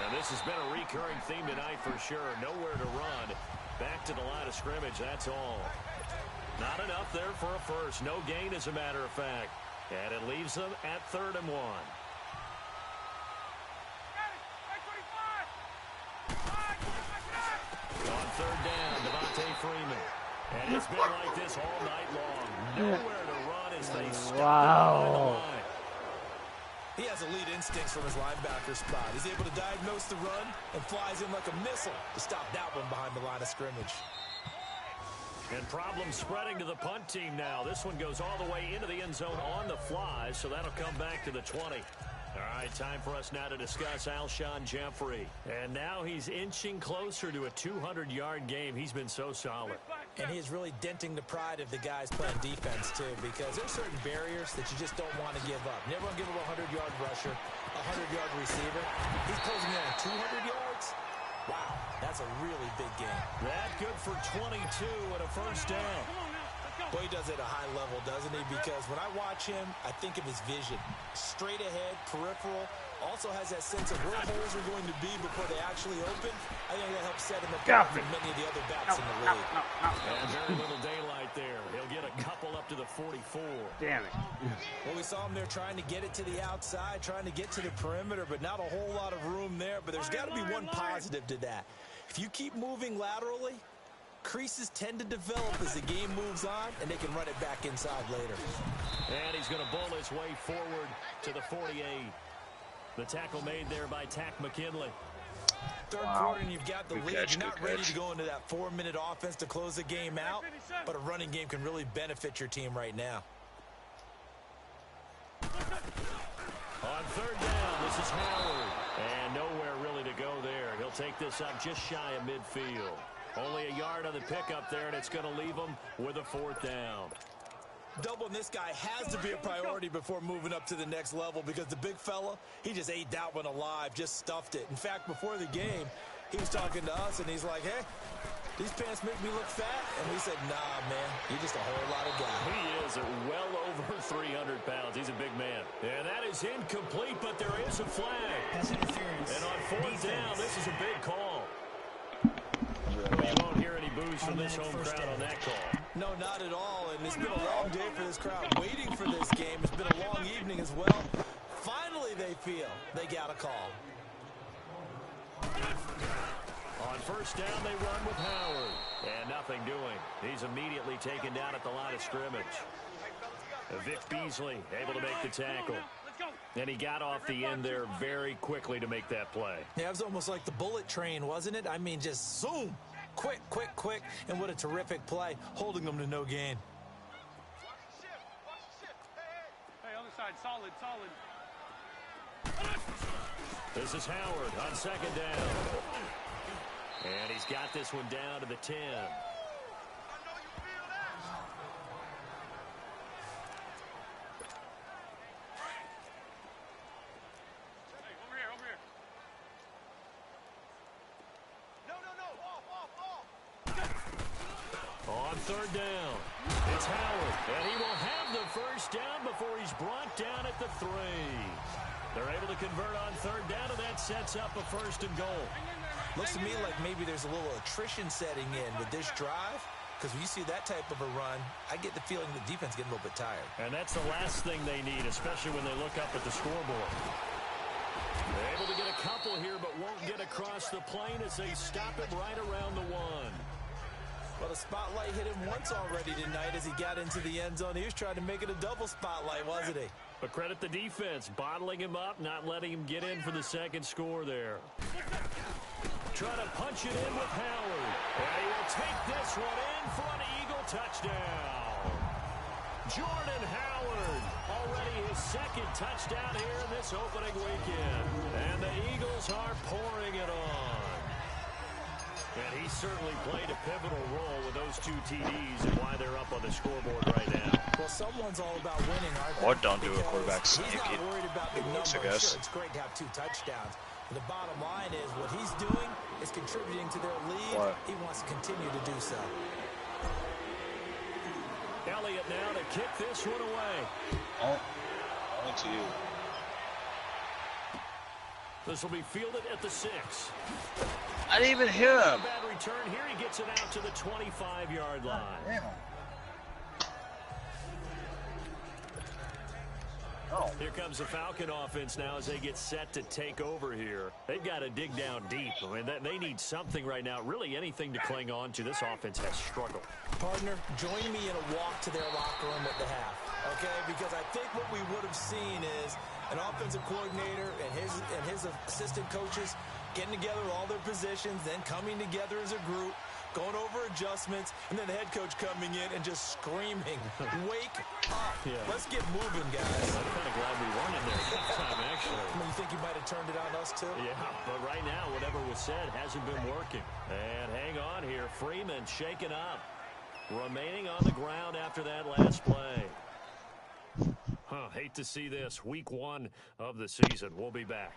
And this has been a recurring theme tonight for sure. Nowhere to run. Back to the line of scrimmage, that's all. Not enough there for a first. No gain, as a matter of fact. And it leaves them at 3rd and 1. On 3rd down, Devontae Freeman. And it's been like this all night long. Nowhere to run as they stop Wow. the line. He has elite instincts from his linebacker spot. He's able to diagnose the run and flies in like a missile to stop that one behind the line of scrimmage. And problems spreading to the punt team now. This one goes all the way into the end zone on the fly, so that'll come back to the 20. All right, time for us now to discuss Alshon Jeffrey. And now he's inching closer to a 200-yard game. He's been so solid. And he is really denting the pride of the guys playing defense, too, because there's certain barriers that you just don't want to give up. Never want to give up a 100-yard rusher, a 100-yard receiver. He's closing in on 200 yards. Wow, that's a really big game. That good for 22 and a first down. Boy, he does it at a high level, doesn't he? Because when I watch him, I think of his vision. Straight ahead, peripheral, also has that sense of where holes are going to be before they actually open. I think that helps set him apart from many of the other backs in the league. And very little daylight there. He'll get a couple up to the 44. Damn it. Well, we saw him there trying to get it to the outside, trying to get to the perimeter, but not a whole lot of room there. But there's got to be one positive to that. If you keep moving laterally, creases tend to develop as the game moves on, and they can run it back inside later. And he's going to bull his way forward to the 48. The tackle made there by Tack McKinley. Third quarter, and you've got the lead. You're not ready to go into that 4-minute offense to close the game out, but a running game can really benefit your team right now. On third down, this is Howard. And nowhere really to go there. He'll take this up just shy of midfield. Only a yard on the pickup there, and it's going to leave him with a fourth down. Doubling this guy has to be a priority before moving up to the next level, because the big fella, he just ate that one alive, just stuffed it. In fact, before the game, he was talking to us, and he's like, hey, these pants make me look fat. And we said, nah, man, you're just a whole lot of guy. He is well over 300 pounds. He's a big man. And that is incomplete, but there is a flag. Pass interference. And on fourth down, this is a big call. You won't hear any boos from this home crowd on that call. No, not at all, and it's been a long day for this crowd waiting for this game. It's been a long evening as well. Finally, they feel they got a call. On first down, they run with Howard. And nothing doing. He's immediately taken down at the line of scrimmage. Vic Beasley able to make the tackle. And he got off the end there very quickly to make that play. Yeah, it was almost like the bullet train, wasn't it? I mean, just zoom. Quick, quick, quick. And what a terrific play, holding them to no gain. Hey, other side, solid, solid. This is Howard on second down. And he's got this one down to the 10. On third down, it's Howard, and he will have the first down before he's brought down at the 3. They're able to convert on third down, and that sets up a first and goal. Looks to me like maybe there's a little attrition setting in with this drive, because when you see that type of a run, I get the feeling the defense getting a little bit tired. And that's the last thing they need, especially when they look up at the scoreboard. They're able to get a couple here, but won't get across the plane as they stop it right around the 1. Well, the spotlight hit him once already tonight as he got into the end zone. He was trying to make it a double spotlight, wasn't he? But credit the defense, bottling him up, not letting him get in for the second score there. Trying to punch it in with Howard. And he will take this one in for an Eagle touchdown. Jordan Howard, already his second touchdown here in this opening weekend. And the Eagles are pouring it on. And he certainly played a pivotal role with those 2 TDs and why they're up on the scoreboard right now. Well, someone's all about winning, aren't they? Or don't do a quarterback sneak. He's not worried about the numbers. I guess. Sure, it's great to have 2 touchdowns. But the bottom line is what he's doing is contributing to their lead. What? He wants to continue to do so. Elliott now to kick this one away. Oh, only to you. This will be fielded at the 6. I didn't even hear him. Bad return here. He gets it out to the 25-yard line. Damn. Oh. Here comes the Falcon offense now as they get set to take over here. They've got to dig down deep. I mean, they need something right now, really anything to cling on to. This offense has struggled. Partner, join me in a walk to their locker room at the half. okay? Because I think what we would have seen is an offensive coordinator and his assistant coaches getting together all their positions, then coming together as a group, going over adjustments, and then the head coach coming in and just screaming, wake up. Yeah. Let's get moving, guys. I'm kind of glad we weren't in there that time, actually. You think you might have turned it on us, too? Yeah, but right now, whatever was said hasn't been working. And hang on here. Freeman shaken up. Remaining on the ground after that last play. Hate to see this. Week 1 of the season. We'll be back.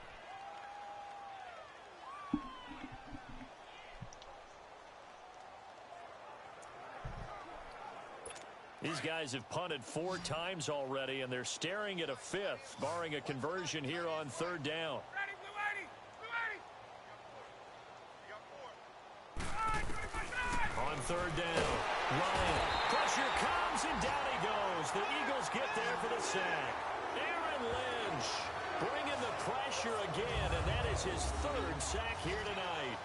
These guys have punted 4 times already, and they're staring at a 5th, barring a conversion here on 3rd down. On 3rd down, Ryan. Pressure comes, and down he goes. The Eagles get there for the sack. Aaron Lynch bringing the pressure again, and that is his 3rd sack here tonight.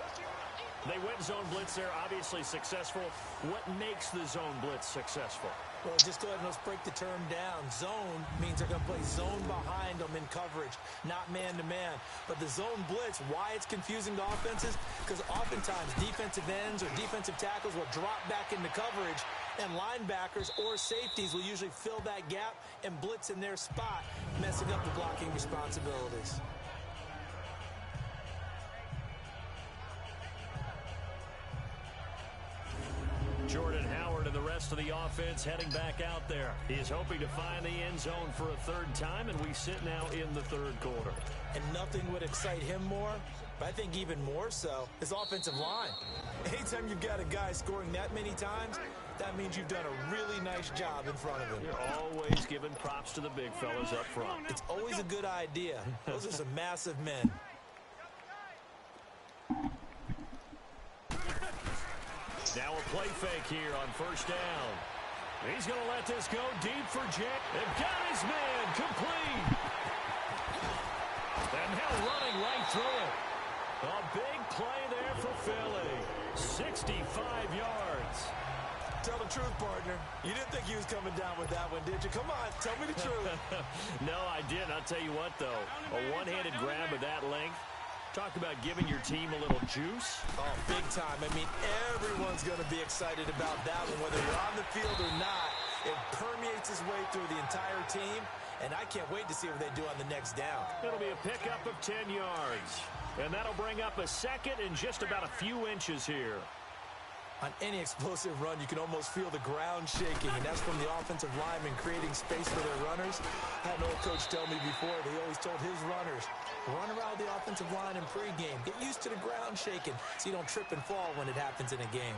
They went zone blitz there, obviously successful. What makes the zone blitz successful? Well, just go ahead and let's break the term down. Zone means they're going to play zone behind them in coverage, not man-to-man. But the zone blitz, why it's confusing to offenses? Because oftentimes defensive ends or defensive tackles will drop back into coverage, and linebackers or safeties will usually fill that gap and blitz in their spot, messing up the blocking responsibilities. Jordan Howard and the rest of the offense heading back out there. He's hoping to find the end zone for a 3rd time, and we sit now in the 3rd quarter. And nothing would excite him more, but I think even more so, is offensive line. Anytime you've got a guy scoring that many times, that means you've done a really nice job in front of him. You're always giving props to the big fellas up front. It's always a good idea. Those are some massive men. Now a play fake here on 1st down. He's going to let this go deep for Jack. They've got his man complete. And now running right through it. A big play there for Philly. 65 yards. Tell the truth, partner. You didn't think he was coming down with that one, did you? Come on, tell me the truth. No, I didn't. I'll tell you what, though. A one-handed grab of that length. Talk about giving your team a little juice. Oh, big time. I mean, everyone's going to be excited about that one, whether you're on the field or not. It permeates its way through the entire team, and I can't wait to see what they do on the next down. It'll be a pickup of 10 yards, and that'll bring up a 2nd and just about a few inches here. On any explosive run, you can almost feel the ground shaking, and that's from the offensive linemen creating space for their runners. I had an old coach tell me before, he always told his runners, run around the offensive line in pregame. Get used to the ground shaking so you don't trip and fall when it happens in a game.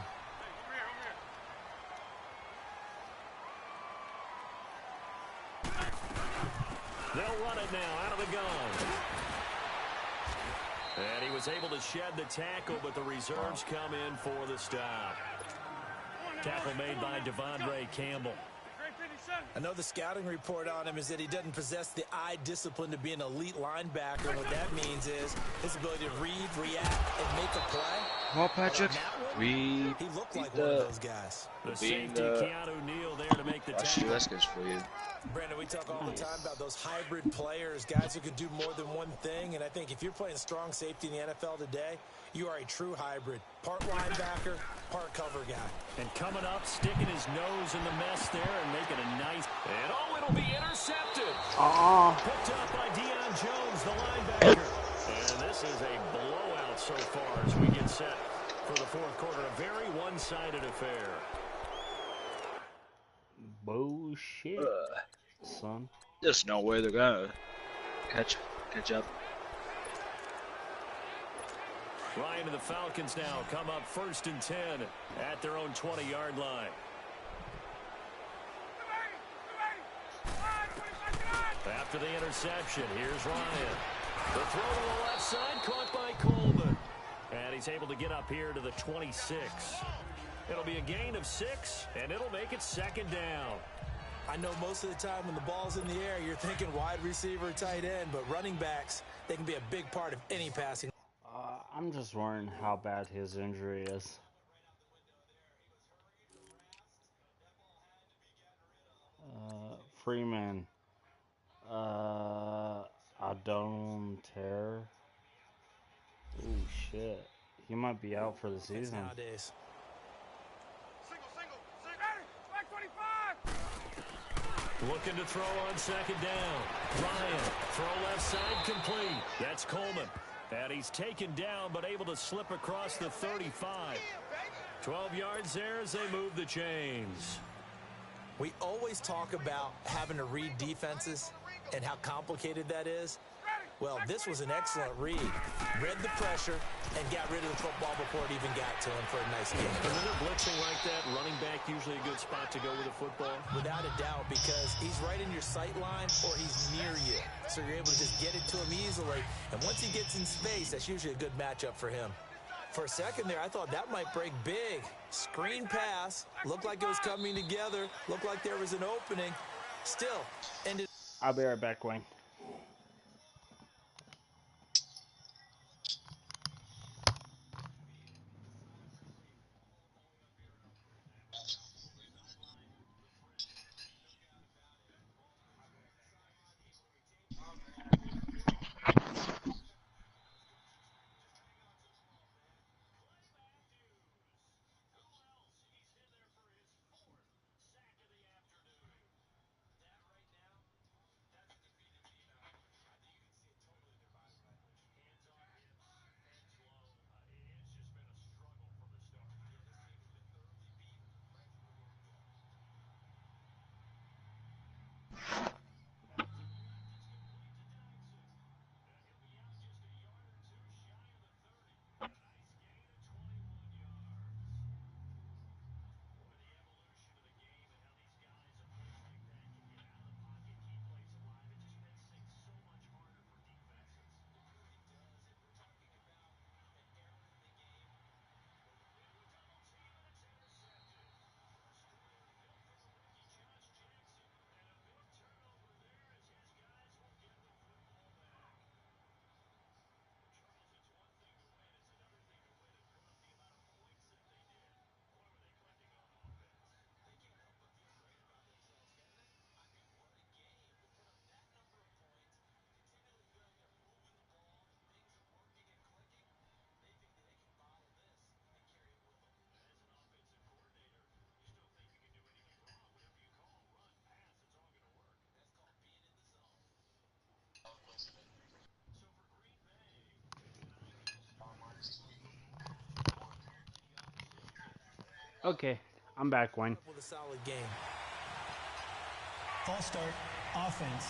They'll run it now out of the gun. And he was able to shed the tackle, but the reserves come in for the stop. Tackle made by Devondre Campbell. I know the scouting report on him is that he doesn't possess the eye discipline to be an elite linebacker. And what that means is his ability to read, react, and make a play. Well, Patrick, he looked like one of those guys. The safety, Keanu Neal, there to make the tackle. That's good for you. Brandon, we talk all the time about those hybrid players, guys who can do more than one thing. And I think if you're playing strong safety in the NFL today, you are a true hybrid. Part linebacker, part cover guy. And coming up, sticking his nose in the mess there and making a nice... And oh, it'll be intercepted. Picked up by Deion Jones, the linebacker. And this is a blowout so far as we get set for the 4th quarter. A very one-sided affair. Bullshit, son. There's no way they're gonna catch up. Ryan and the Falcons now come up 1st and 10 at their own 20-yard line. After the interception, here's Ryan. The throw to the left side, caught by Coleman. And he's able to get up here to the 26. It'll be a gain of 6, and it'll make it 2nd down. I know most of the time when the ball's in the air, you're thinking wide receiver, tight end, but running backs, they can be a big part of any passing. I'm just wondering how bad his injury is. Freeman. I don't care. Oh shit. He might be out for the season. Nowadays. Single. Back 25. Looking to throw on second down. Ryan, throw left side complete. That's Coleman. And he's taken down, but able to slip across the 35. 12 yards there as they move the chains. We always talk about having to read defenses and how complicated that is. Well, this was an excellent read. Read the pressure and got rid of the football before it even got to him for a nice game. And when they're blitzing like that, running back usually a good spot to go with the football? Without a doubt, because he's right in your sight line or he's near you. So you're able to just get it to him easily. And once he gets in space, that's usually a good matchup for him. For a second there, I thought that might break big. Screen pass. Looked like it was coming together. Looked like there was an opening. Still ended. I'll be right back, Wayne. Okay, I'm back, Wayne. With a solid game. False start, offense.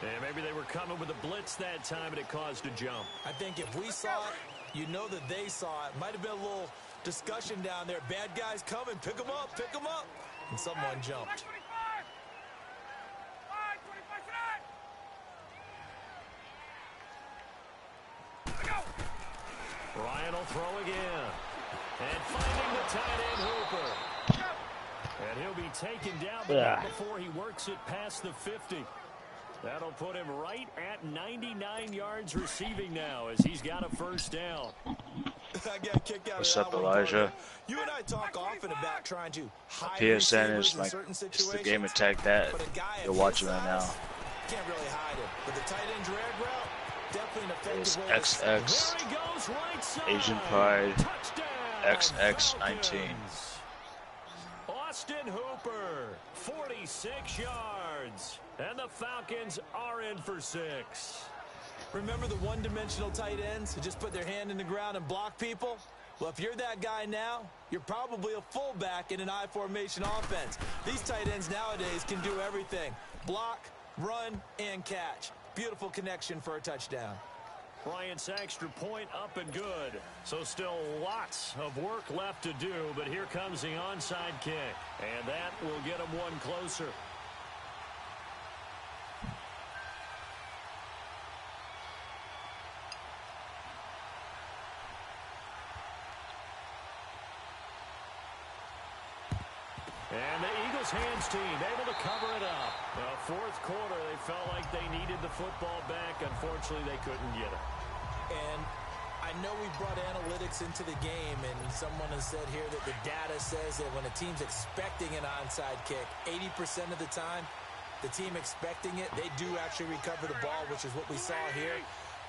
And maybe they were coming with a blitz that time, and it caused a jump. I think if we saw it, you know that they saw it. Might have been a little discussion down there. Bad guys coming. Pick them up. And someone jumped. Ryan will throw again. And finding the tight end Hooper. And he'll be taken down, but not before he works it past the 50. That'll put him right at 99 yards receiving now as he's got a first down. I got kicked out. What's of up, that one, Elijah? You and I talk often about trying to hide PSN receivers is in like, certain it's the situations, game attack that but a guy you're of watching his right now. size can't really hide it. With the tight end drag route, definitely an It's effective way to XX, There he goes, right side. Asian Pride, Touchdown, XX19. Falcons. Austin Hooper, 46 yards. And the Falcons are in for 6. Remember the one-dimensional tight ends who just put their hand in the ground and block people? Well, if you're that guy now, you're probably a fullback in an I formation offense. These tight ends nowadays can do everything. Block, run, and catch. Beautiful connection for a touchdown. Bryant's extra point up and good. So still lots of work left to do, but here comes the onside kick. And that will get him one closer. And the Eagles hands team able to cover it up. Fourth quarter, they felt like they needed the football back. Unfortunately, they couldn't get it. And I know we brought analytics into the game, and someone has said here that the data says that when a team's expecting an onside kick, 80% of the time, the team expecting it, they do actually recover the ball, which is what we saw here.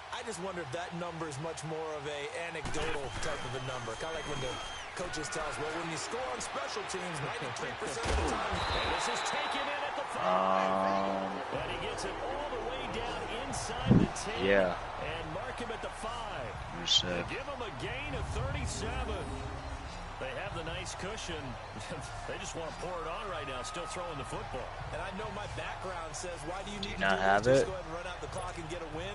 I just wonder if that number is much more of a anecdotal type of a number. Kind of like when the coaches tell us, well, when you score on special teams, 93% of the time. And this is taken in at the 5. And he gets it all the way down inside the 10. Yeah. And mark him at the 5. Give him a gain of 37. They have the nice cushion. They just want to pour it on right now, still throwing the football. And I know my background says, why do you need to not do have this? it? Just go ahead and run out the clock and get a win.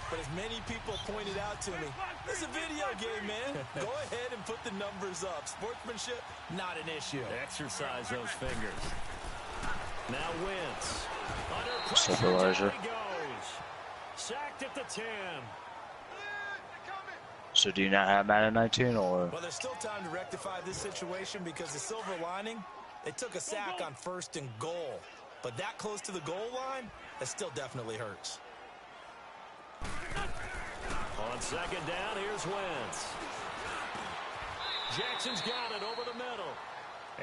But as many people pointed out to me, it's a video game, man. Go ahead and put the numbers up. Sportsmanship, not an issue. Exercise those fingers. Now Wentz. Under Supervisor. pressure, he goes. Sacked at the 10. So do you not have Madden 19 or? Well, there's still time to rectify this situation because the silver lining, they took a sack on 1st and goal. But that close to the goal line, that still definitely hurts. On 2nd down, here's Wentz. Jackson's got it over the middle.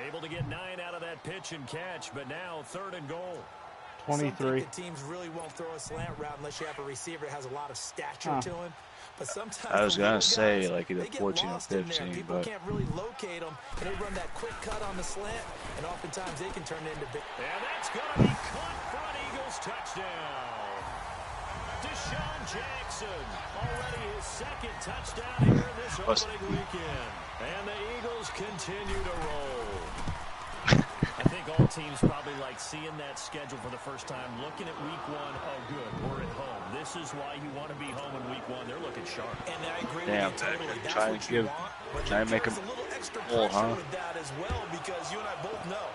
Able to get 9 out of that pitch and catch, but now 3rd and goal. 23. The teams really won't throw a slant route unless you have a receiver that has a lot of stature to him. But sometimes I was gonna say guys, like either they get 14 or lost in there. 15, People but can't really locate them, and they run that quick cut on the slant, and oftentimes they can turn it into big. And that's going to be caught for an Eagles touchdown. Deshaun Jackson, already his 2nd touchdown here in this opening weekend. And the Eagles continue to roll. I think all teams probably like seeing that schedule for the first time, looking at week 1. Oh, good, we're at home. This is why you want to be home in week 1. They're looking sharp. And I agree damn, with you totally. That's trying what to you give, want, but trying to make him there's a little extra full, pressure huh? with that as well, because you and I both know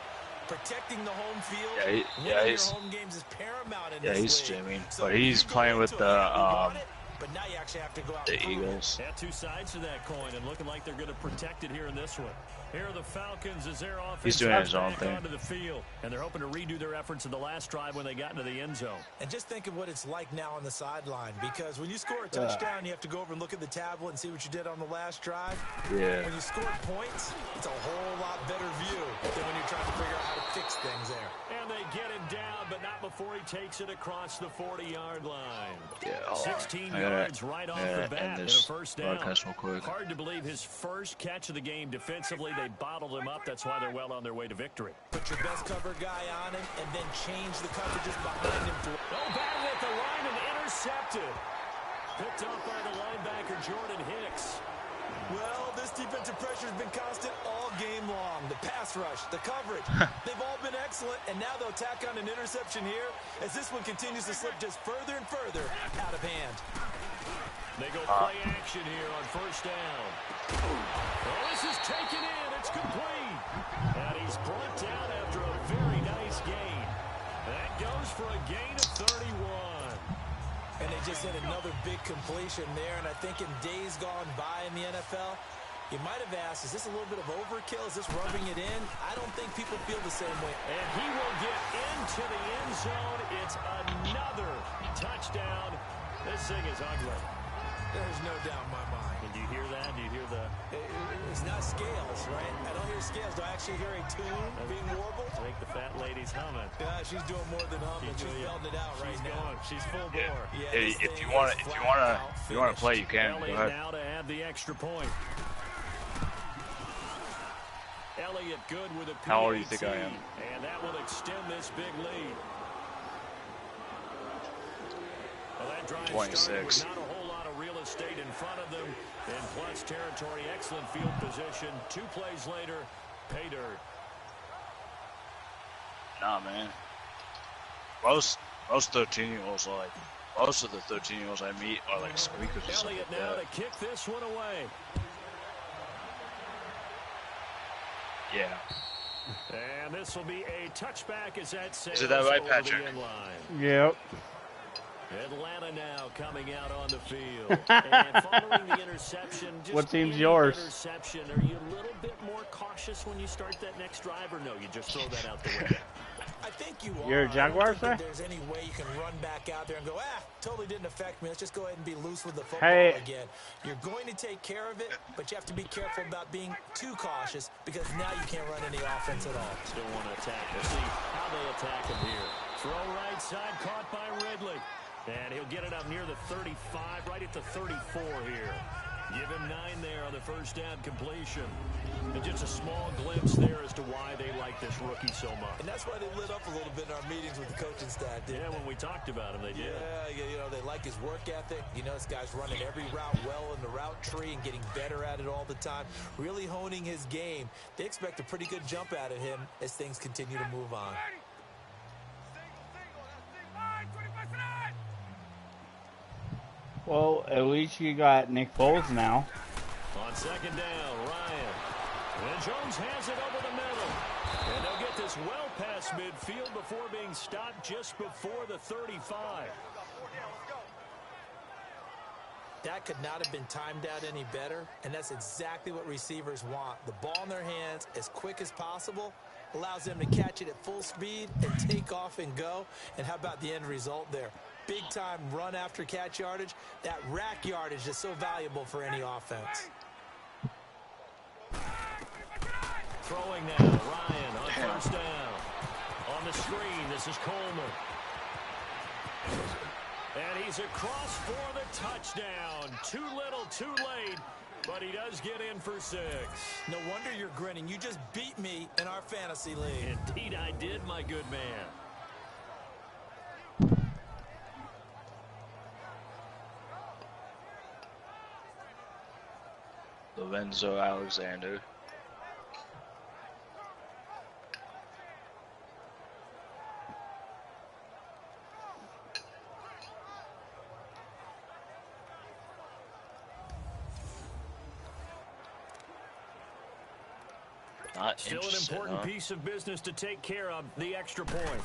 protecting the home field, Yeah, winning he's your home games is paramount in yeah, this he's league. jamming, So but he's you go playing with into it, the we want it, but now you actually have to go out and prove it. Eagles. Yeah, 2 sides to that coin, and looking like they're going to protect it here in this one. Here are the Falcons as their offense He's doing his own thing. onto the field, and they're hoping to redo their efforts in the last drive when they got into the end zone. And just think of what it's like now on the sideline, because when you score a touchdown, you have to go over and look at the tablet and see what you did on the last drive. Yeah. When you score points, it's a whole lot better view than when you're trying to figure out how to fix things there. And they get him down, but not before he takes it across the 40-yard line. Yeah, 16 yards right off the bat and a first down. Real quick. Hard to believe his first catch of the game defensively. They bottled him up. That's why they're well on their way to victory. Put your best cover guy on him and then change the coverages behind him. Oh, battle at the line and intercepted. Picked up by the linebacker, Jordan Hicks. Well, this defensive pressure has been constant all game long. The pass rush, the coverage, they've all been excellent, and now they'll tack on an interception here as this one continues to slip just further and further out of hand. They go play action here on 1st down. Oh, this is taken in. It's complete. And he's brought down after a very nice gain. That goes for a gain of 31. And they just hit another big completion there. And I think in days gone by in the NFL, you might have asked, is this a little bit of overkill? Is this rubbing it in? I don't think people feel the same way. And he will get into the end zone. It's another touchdown. This thing is ugly. There's no doubt in my mind. Did you hear that? Do you hear the... It's not scales, right? I don't hear scales. Do I actually hear a tune being warbled? I think the fat lady's humming. Yeah, she's doing more than humming. She's belting it out right now. She's full bore. Yeah, If you want to play, you can. Go ahead. Now to have the extra point. Elliott good with a PAT. How old do you think I am? And that will extend this big lead. Well, that drive 26. started with not a whole lot of real estate in front of them. In plus territory, excellent field position. 2 plays later, pay dirt. Nah, man. Most 13-year-olds are like, most of the 13-year-olds I meet are like squeakers or something Elliott like now that. to kick this one away. Yeah. And this will be a touchback as that sails Is it that right, over Patrick? the end line. Yep. Atlanta now coming out on the field. And following the interception, just What team's any yours? interception, are you a little bit more cautious when you start that next drive, or no, you just throw that out the window? I think you are. You're a Jaguars I don't fan? think that there's any way you can run back out there and go, totally didn't affect me. Let's just go ahead and be loose with the football again. You're going to take care of it, but you have to be careful about being too cautious because now you can't run any offense at all. Still want to attack. Let's see how they attack him here. Throw right side, caught by Ridley. And he'll get it up near the 35, right at the 34 here. Give him 9 there on the first down completion. And just a small glimpse there as to why they like this rookie so much. And that's why they lit up a little bit in our meetings with the coaching staff, didn't they? When we talked about him, they did. Yeah, you know, they like his work ethic. You know, this guy's running every route well in the route tree and getting better at it all the time. Really honing his game. They expect a pretty good jump out of him as things continue to move on. Well, at least you got Nick Foles now. On second down, Ryan. And Jones has it over the middle. And they'll get this well past midfield before being stopped just before the 35. That could not have been timed out any better, and that's exactly what receivers want. The ball in their hands as quick as possible allows them to catch it at full speed and take off and go. And how about the end result there? Big-time run after catch yardage. That rack yardage is so valuable for any offense. Throwing now, Ryan on first down. On the screen, this is Coleman. And he's across for the touchdown. Too little, too late, but he does get in for 6. No wonder you're grinning. You just beat me in our fantasy league. Indeed I did, my good man. Lorenzo Alexander. Not still an important piece of business to take care of, the extra point.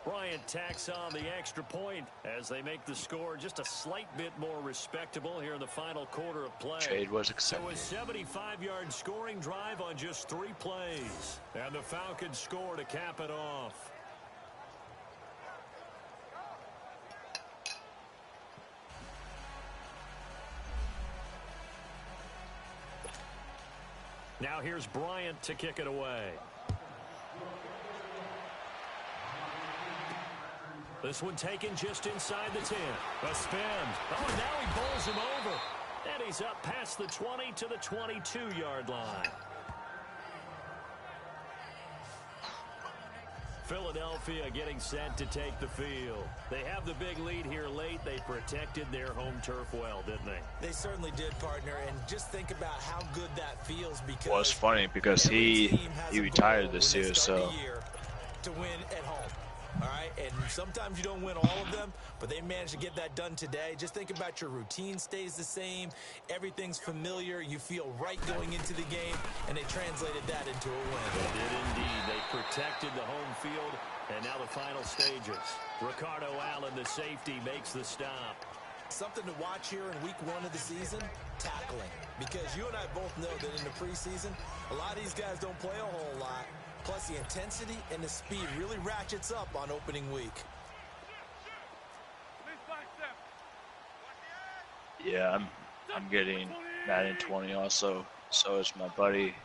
Bryant tacks on the extra point as they make the score just a slight bit more respectable here in the final quarter of play. Trade was accepted. So a 75-yard scoring drive on just 3 plays. And the Falcons score to cap it off. Now here's Bryant to kick it away. This one taken just inside the 10. A spin. Oh, and now he bowls him over. And he's up past the 20 to the 22-yard line. Philadelphia getting set to take the field. They have the big lead here late. They protected their home turf well, didn't they? They certainly did, partner. And just think about how good that feels because... Well, it's funny because he retired this year, so... To win at home. All right, and sometimes you don't win all of them, but they managed to get that done today. Just think about your routine stays the same. Everything's familiar. You feel right going into the game, and they translated that into a win. They did indeed. They protected the home field, and now the final stages. Ricardo Allen, the safety, makes the stop. Something to watch here in week 1 of the season, tackling. Because you and I both know that in the preseason, a lot of these guys don't play a whole lot. Plus, the intensity and the speed really ratchets up on opening week. Yeah, I'm getting Madden 20 also. So is my buddy.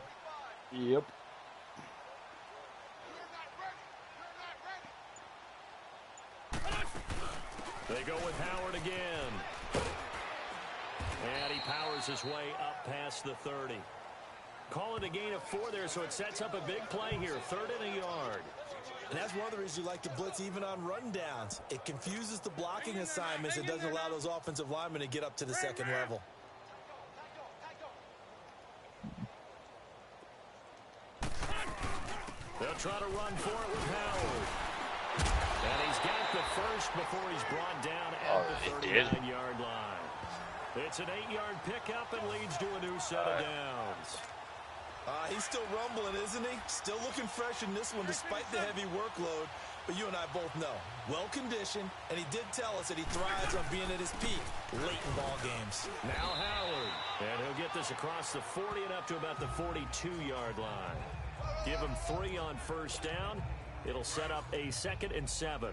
Yep. They go with Howard again. And he powers his way up past the 30. Call it a gain of 4 there, so it sets up a big play here. 3rd and a yard. And that's one of the reasons you like to blitz even on run downs. It confuses the blocking assignments. It doesn't allow those offensive linemen to get up to the second level. They'll try to run for it with Howard. And he's got the first before he's brought down at the 39-yard line. It's an 8-yard pickup and leads to a new set of downs. He's still rumbling, isn't he? Still looking fresh in this one despite the heavy workload. But you and I both know, well-conditioned, and he did tell us that he thrives on being at his peak late in ball games. Now Howard, and he'll get this across the 40 and up to about the 42-yard line. Give him 3 on first down. It'll set up a 2nd and 7.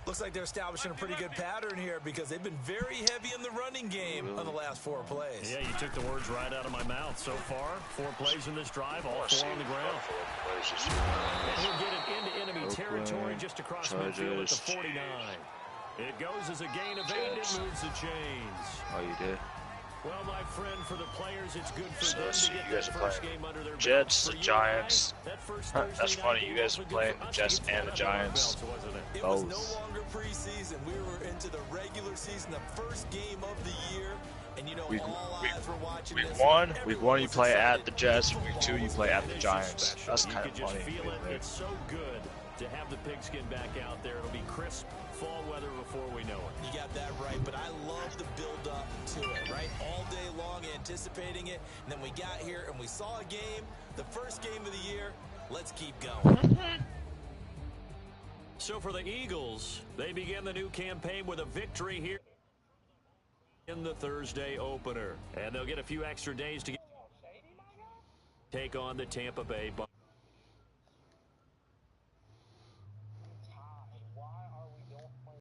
Looks like they're establishing a pretty good pattern here because they've been very heavy in the running game on the last 4 plays. Yeah, you took the words right out of my mouth. So far, 4 plays in this drive, all 4 on the ground. And he'll get it into enemy territory just across midfield at the 49. It goes as a gain of 8. It moves the chains. Oh, you did? Well, my friend, for the players, it's good for them So to get you guys that are first playing game under their Jets, belts. the For you Giants. and I, that first That's Thursday funny. night You was guys are good playing for the us Jets to get and the fun under our Giants. belts, wasn't it? It was no longer preseason. We were into the regular season, the first game of the year. And you know, all eyes were watching Week this. 1 you was play excited. at the Jets. Week 2 you play at the It's Giants. special. That's You kind could of just funny. feel it. It's so good to have the pigskin back out there. It'll be crisp fall weather before we know it. You got that right, but I love the build-up to it, right? All day long anticipating it, and then we got here and we saw a game, the first game of the year. Let's keep going. So for the Eagles, they begin the new campaign with a victory here in the Thursday opener. And they'll get a few extra days to take on the Tampa Bay Buccaneers.